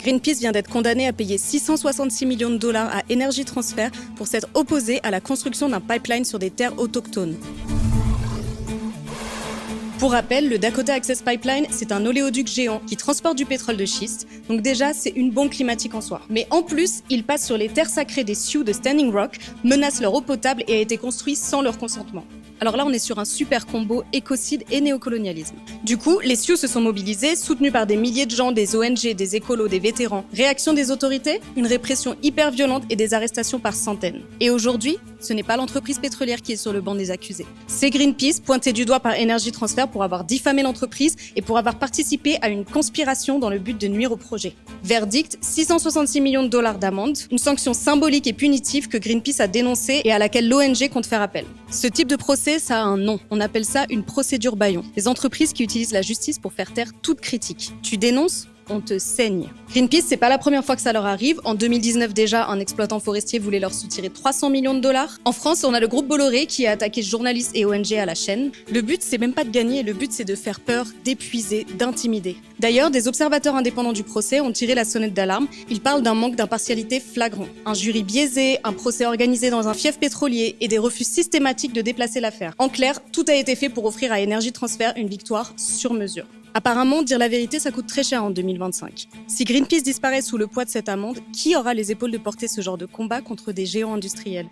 Greenpeace vient d'être condamné à payer 666 millions de dollars à Energy Transfer pour s'être opposé à la construction d'un pipeline sur des terres autochtones. Pour rappel, le Dakota Access Pipeline, c'est un oléoduc géant qui transporte du pétrole de schiste, donc déjà, c'est une bombe climatique en soi. Mais en plus, il passe sur les terres sacrées des Sioux de Standing Rock, menace leur eau potable et a été construit sans leur consentement. Alors là, on est sur un super combo écocide et néocolonialisme. Du coup, les Sioux se sont mobilisés, soutenus par des milliers de gens, des ONG, des écolos, des vétérans. Réaction des autorités? Une répression hyper violente et des arrestations par centaines. Et aujourd'hui, ce n'est pas l'entreprise pétrolière qui est sur le banc des accusés. C'est Greenpeace, pointé du doigt par Energy Transfer pour avoir diffamé l'entreprise et pour avoir participé à une conspiration dans le but de nuire au projet. Verdict, 666 millions de dollars d'amende, une sanction symbolique et punitive que Greenpeace a dénoncée et à laquelle l'ONG compte faire appel. Ce type de procès, ça a un nom. On appelle ça une procédure bâillon. Les entreprises qui utilisent la justice pour faire taire toute critique. Tu dénonces? On te saigne. Greenpeace, c'est pas la première fois que ça leur arrive. En 2019 déjà, un exploitant forestier voulait leur soutirer 300 millions de dollars. En France, on a le groupe Bolloré qui a attaqué journalistes et ONG à la chaîne. Le but, c'est même pas de gagner, le but, c'est de faire peur, d'épuiser, d'intimider. D'ailleurs, des observateurs indépendants du procès ont tiré la sonnette d'alarme. Ils parlent d'un manque d'impartialité flagrant. Un jury biaisé, un procès organisé dans un fief pétrolier et des refus systématiques de déplacer l'affaire. En clair, tout a été fait pour offrir à Energy Transfer une victoire sur mesure. Apparemment, dire la vérité, ça coûte très cher en 2025. Si Greenpeace disparaît sous le poids de cette amende, qui aura les épaules de porter ce genre de combat contre des géants industriels ?